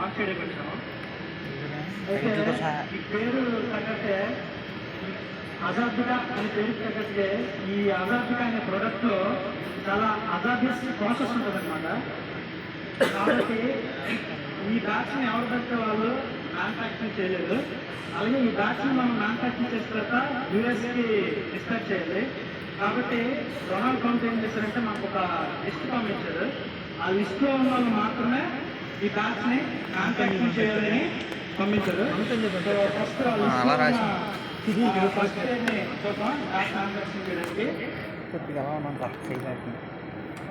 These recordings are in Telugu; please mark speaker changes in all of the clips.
Speaker 1: లాంచ్ చేయడానికి వచ్చాము. ఈ పేరు తగ్గట్టే అజాద్గా అనే పేరు తగ్గట్టే ఈ అజాద్గా అనే ప్రోడక్ట్లో చాలా అజాదియస్ ప్రాసెస్ ఉంటుంది అనమాట. కాబట్టి ఈ బ్యాచ్ని ఎవరు పడితే వాళ్ళు మ్యానుఫ్యాక్చరింగ్ చేయలేదు. అలాగే ఈ బ్యాచ్ని మనం మ్యానుఫ్యాక్చరింగ్ చేసిన తర్వాత యూఎస్కి డిస్పాచ్ చేయాలి. కాబట్టి డొనాల్డ్ ట్రంప్ ఏం చేశారంటే మాకు ఒక లిస్ట్ పంపించారు. ఆ లిస్ట్లో ఉన్న వాళ్ళు మాత్రమే ఈ బ్యాచ్ని మ్యానుఫ్యాక్చరింగ్ చేయాలని పంపించారు. ఫస్ట్ ఫస్ట్ చూద్దాం బ్యాచ్ మ్యానుఫ్యాక్చరింగ్ చేయడానికి.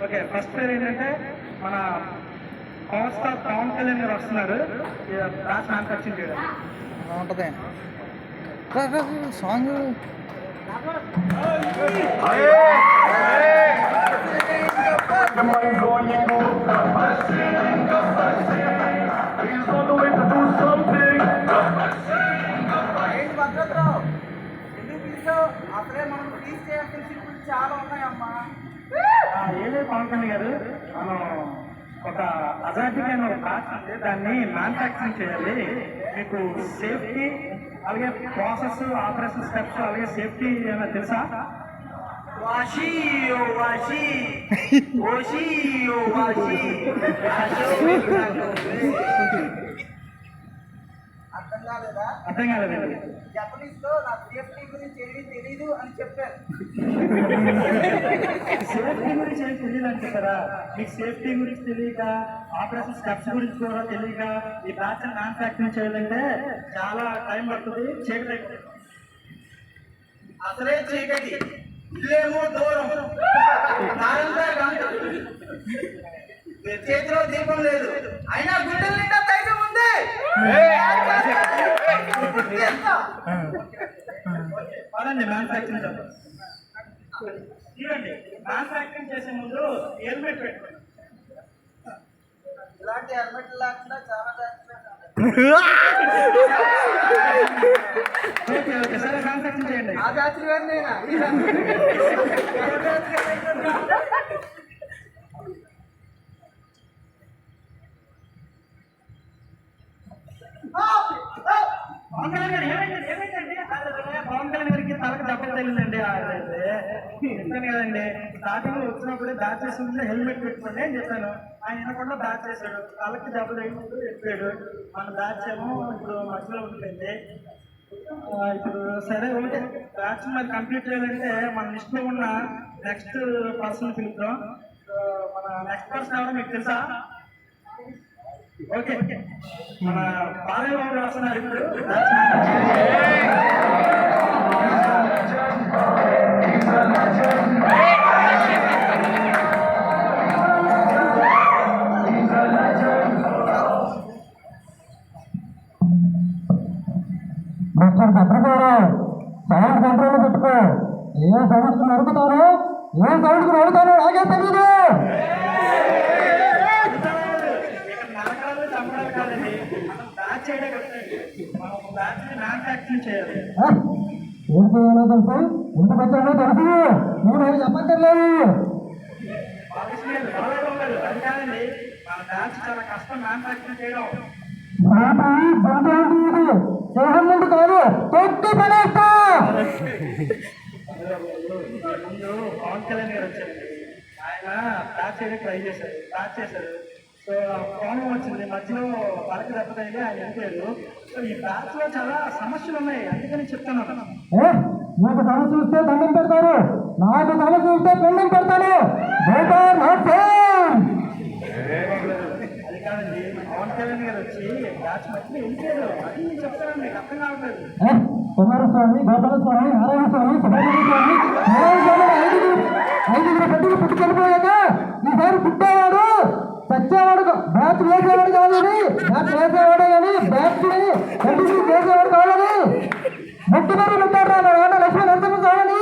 Speaker 1: ఓకే, ఫస్ట్ పేరు ఏంటంటే మన పవర్ స్టార్ పవన్ కళ్యాణ్ గారు వస్తున్నారు బ్యాచ్ మ్యానుఫ్యాక్చరింగ్ చేయడానికి.
Speaker 2: ఉంటుంది సాంగ్.
Speaker 3: అసలే మనం రిలీజ్ చేయాల్సిన సినిమాలు చాలా ఉన్నాయమ్మా.
Speaker 1: ఏదే పవన్ కళ్యాణ్ గారు, మనం ఒక అజాదిగా ఒక బ్యాచ్ ఉంది, దాన్ని మ్యానుఫ్యాక్చరింగ్ చేయాలి. మీకు సేఫ్టీ అలాగే ప్రాసెస్ ఆపరేషన్ స్టెప్స్ అలాగే సేఫ్టీ ఏమైనా తెలుసా?
Speaker 3: వాషి ఓ వాషి ఓషి ఓ వాషి. అర్థం కాలేదా?
Speaker 1: అర్థం కాలేదు.
Speaker 3: జపనీస్ లో నాకు సేఫ్టీ గురించి ఏమీ తెలీదు అని చెప్పారు.
Speaker 1: సేఫ్టీ గురించి ఏం తెలియదు అని చెప్పారా? మీకు సేఫ్టీ గురించి తెలియక ఆపరేషన్ స్టెప్స్ గురించి కూడా తెలియక ఈ బ్యాచ్ మ్యానుఫ్యాక్చరింగ్ చేయాలంటే చాలా టైం పడుతుంది. చీకటి
Speaker 3: అసలే చీకటి, ఇల్లేమో దూరం, చేతిలో దీపం లేదు, అయినా గుండెల నిండా ధైర్యం ఉంది.
Speaker 1: పదండి మ్యానుఫ్యాక్చరింగ్ చేద్దాం. చూడండి, మ్యానుఫ్యాక్చరింగ్ చేసే ముందు హెల్మెట్ పెట్టుకోండి.
Speaker 3: ఇలాంటి హెల్మెట్ లేకుండా చాలా
Speaker 1: ఓకే ఓకే, సరే మ్యానుఫ్యాక్చరింగ్ చేయండి.
Speaker 3: ఆ జాతి గారినేనా?
Speaker 1: పవన్ కళ్యాణ్ గారు ఏమైందండి? పవన్ కళ్యాణ్ గారికి తలకు దెబ్బలు తగిలిందండి. చెప్పాను కదండి, స్టార్టింగ్ లో వచ్చినప్పుడే బ్యాచ్ చేస్తుంటే హెల్మెట్ పెట్టుకోండి అని చెప్పాను. ఆయన వినకుండా బ్యాచ్ చేశాడు, తలకి దెబ్బ తగిలినప్పుడు చెప్పాడు. మన బ్యాచ్ ఏమో ఇప్పుడు మధ్యలో ఉంటుంది. ఇప్పుడు సరే ఓకే, బ్యాచ్ మరి కంప్లీట్ చేయాలంటే మన లిస్ట్ లో ఉన్న నెక్స్ట్ పర్సన్ పిలుద్దాం. మన నెక్స్ట్ పర్సన్ ఎవరో మీకు తెలుసా? ఓకే, మన బాలయ్య బాబు వస్తున్నారు ఇప్పుడు.
Speaker 2: మిస్టర్ భద్రగారు, సౌండ్ కంట్రోల్ పెట్టుకో. ఏ సౌండ్స్ నడుపుతారో ఏ సౌండ్స్ నడుపుతారో నాకే తెలీదు. ఏం చేయాలో తెలుసు, ఎంత వచ్చానో తెలుసు, నేను చెప్పక్కర్లేదు.
Speaker 1: చాలా కష్టం మ్యానుఫ్యాక్చరింగ్ చేయడం.
Speaker 2: దేహం ముందు కాదు, తొట్టి పడేస్తా.
Speaker 1: ముందు పవన్ కళ్యాణ్ గారు వచ్చారండి, ఆయన ప్యాచ్ చేయడానికి ట్రై చేశారు, ప్యాచ్ చేశారు. సో ప్రాబ్లం వచ్చింది, మధ్యలో పలక దెబ్బతగిలి ఆయన వెళ్ళిపోయారు. సో ఈ బ్యాచ్ లో చాలా సమస్యలు ఉన్నాయి, అందుకని చెప్తున్నాను.
Speaker 2: నీకు తల చూస్తే దండం పెడతాను, నాకు తల చూస్తే పెండం పెడతాను.
Speaker 1: అది కాదండి, పవన్ కళ్యాణ్ గారు వచ్చి బ్యాచ్ మధ్యలో వెళ్ళిపోయారు, అది నేను చెప్తాను, మీకు అర్థం కావట్లేదు.
Speaker 2: కుమారస్వామి, గోపాలస్వామి, నారాయణ స్వామి, సుబ్రహ్మణ్య స్వామి, ఐదుగురు పెద్దలు పుట్టుకెళ్ళిపోయాక ఈసారి పుట్టేవాడు చచ్చేవాడు బ్యాచ్ వేసేవాడు కాదని, బ్యాచ్ వేసేవాడే కానీ బ్యాచ్ ని కంటిన్యూ చేసేవాడు కాదని ముట్టు మరి పెట్టారు నాన్న లక్ష్మీ నరసింహ స్వామిని.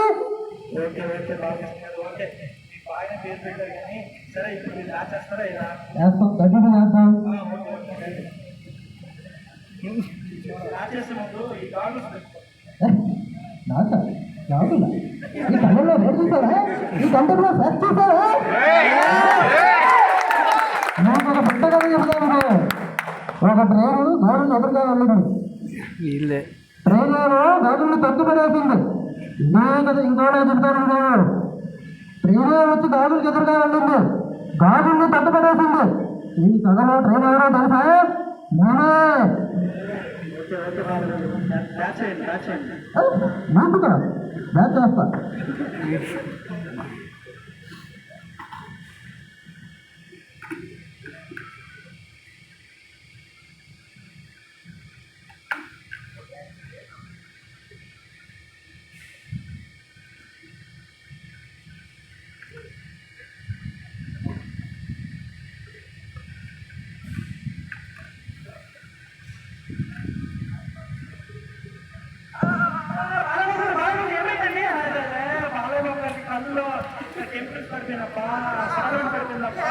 Speaker 1: ఓకే ఓకే బాగున్నారు, ఓకే మీకు బాగా పేరు పెట్టారు కానీ సరే ఇప్పుడు మీరు బ్యాచ్ చేస్తారా ఇలా?
Speaker 2: వేస్తాం, గడ్డి వేస్తాం.
Speaker 1: బ్యాచ్ చేసే ముందు ఈ గాగుల్స్
Speaker 2: రావులా ఈ కళ్ళల్లో రేపు చూసారా, ఈ గంటల్లో సెట్ చూసారా? నాకు ఒక పుట్టగా చెప్తాను, ఒక ట్రైన్ గోడను ఎదురుగా వెళ్ళింది.
Speaker 4: వీళ్ళే
Speaker 2: ట్రైన్ గోడలను తొక్కుపడేసింది. ఇంకోనే చెప్తాను, ట్రైన్ వచ్చి గాజులు ఎదురుగా వెళ్ళింది, గాజుల్ని తట్టుపడేసింది. ఈ కథలో ట్రైన్ ఎవరో తెలుసా? నేనే. ముందుగా బ్యాచ్ చేస్తా.
Speaker 1: కళ్ళు కెమికల్స్ పడిపోయినప్ప సాధన పడిపోయిందప్ప.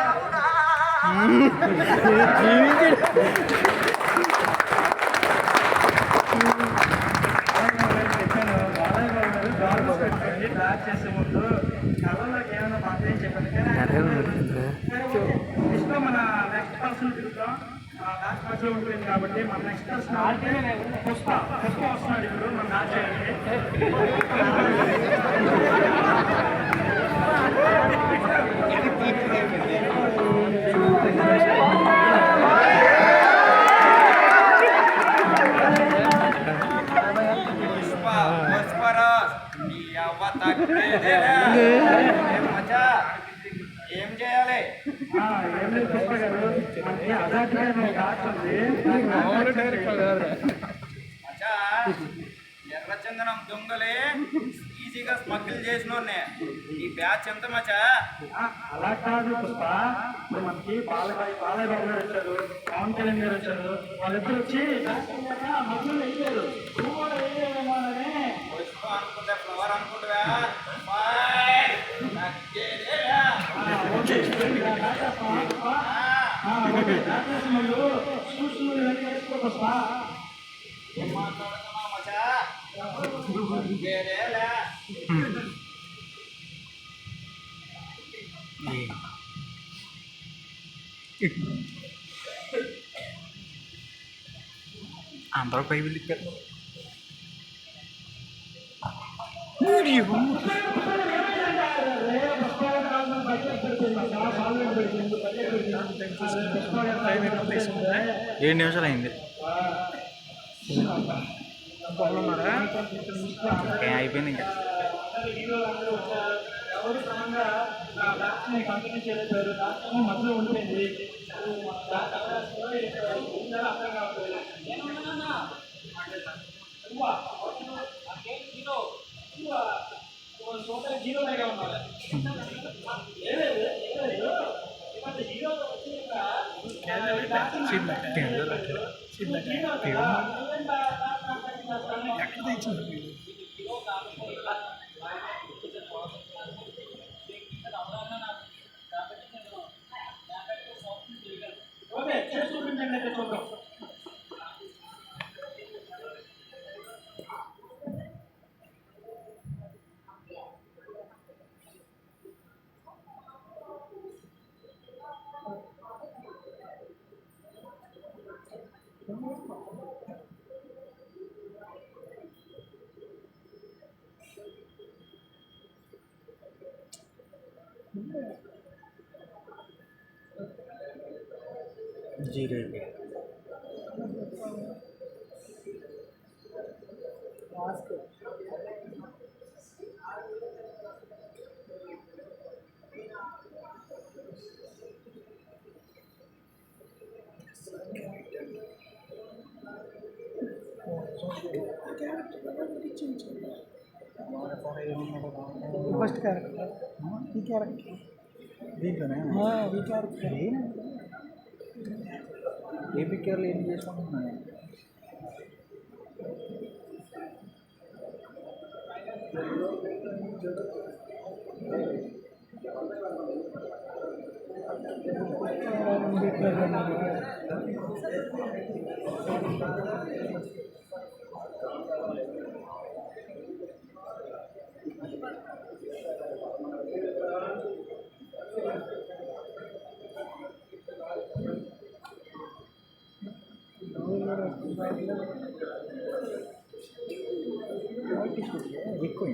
Speaker 1: బ్లాక్ చేసే ముందు కళ్ళలోకి ఏమైనా పడతాయి చెప్పండి. నెక్స్ట్ మన నెక్స్ట్ పర్సన్ చూద్దాం. లాస్ట్ పర్సన్ ఉంటుంది కాబట్టి మన నెక్స్ట్ పర్సన్ పుష్ప వస్తున్నాడు ఇప్పుడు మన డాన్స్ చేయడానికి.
Speaker 3: ఏం చేయాలి?
Speaker 1: ఏం లేదు పుష్ప గారు, మనకి అజాద్గా డాన్స్ ఉంది.
Speaker 3: ఎర్రచందనం దొంగలే ఈజీగా స్మగ్గిల్ చేసినోనే. ఈ బ్యాచ్ ఎంత మచా?
Speaker 1: అలా కాదు పుష్ప, ఇప్పుడు మనకి బాలయ్య బాబు గారు వచ్చారు, పవన్ కళ్యాణ్ గారు వచ్చారు. వాళ్ళిద్దరు వచ్చి మధ్యలో వేయలేదు.
Speaker 3: అనుకుంటే ఫ్లవర్ అనుకుంటువా? ఏం మాట్లాడుతున్నావు మచా? వేరేలా
Speaker 4: అందరూ పై వెళ్ళిపోయారు. ఏడు నిమిషాలు అయింది. అయిపోయింది ఇంకా.
Speaker 1: ఎవరు క్రమంగా కంపెనీ చేయలేరు, మధ్యలో ఉండిపోయింది. అర్థం కావట్లేదు. జీరోగా ఉన్నారు. ఓకే చేసి చూపించండి అయితే చూద్దాం.
Speaker 4: జీరో అయిపోయింది.
Speaker 2: ఫస్ట్ క్యారెక్టర్ ఈ క్యారెక్టర్
Speaker 4: దీంట్లోనే
Speaker 2: ఈ క్యారెక్టర్
Speaker 4: ఏ పిక్చర్లు ఏం చేసుకుంటున్నాను. ఎక్కువ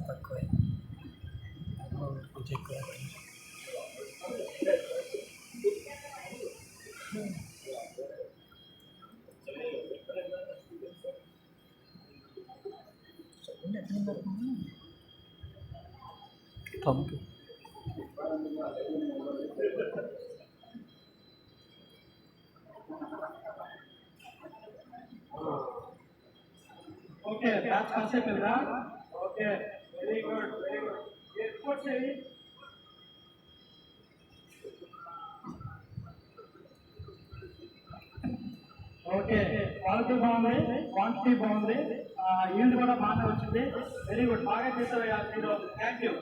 Speaker 4: తక్కువ కొంచెం ఎక్కువ పంపు
Speaker 1: ఓకే బ్యాచ్ కాన్సెప్ట్ కదా ఓకే వెరీ గుడ్ రిపోర్ట్స్ ఏవి ఓకే క్వాలిటీ బాగుంది క్వాంటిటీ బాగుంది ఈల్డ్ కూడా బాగానే వచ్చింది వెరీ గుడ్ బాగా చేశారు మీరు థ్యాంక్ యూ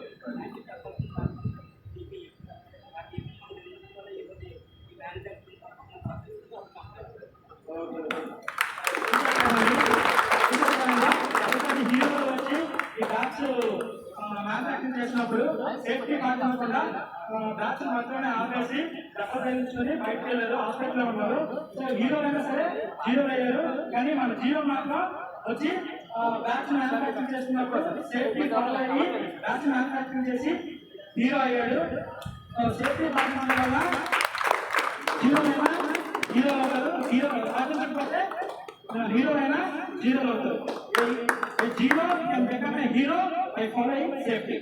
Speaker 1: హీరోలు వచ్చి ఈ బ్యాచ్ మ్యానుఫ్యాక్చరింగ్ చేసినప్పుడు సేఫ్టీ కాకుండా బ్యాచ్ మాత్రమే ఆపేసి దెబ్బతీయించుకొని బయటకు వెళ్ళారు హాస్పిటల్లో ఉన్నారు సో హీరోలైనా సరే జీరో అయ్యారు కానీ మన జీరో మాత్రం వచ్చి బ్యాచ్ మ్యానుఫ్యాక్చరింగ్ చేస్తున్నప్పుడు సేఫ్టీ ఫాలో అయ్యి బ్యాచ్ మ్యానుఫ్యాక్చరింగ్ చేసి హీరో అయ్యాడు సేఫ్టీ పాటించడం వల్ల హీరోలైనా హీరో అవుతారు హీరో పాటించకపోతే హీరోలైనా జీరో అవుతారు zero can become a hero by following safety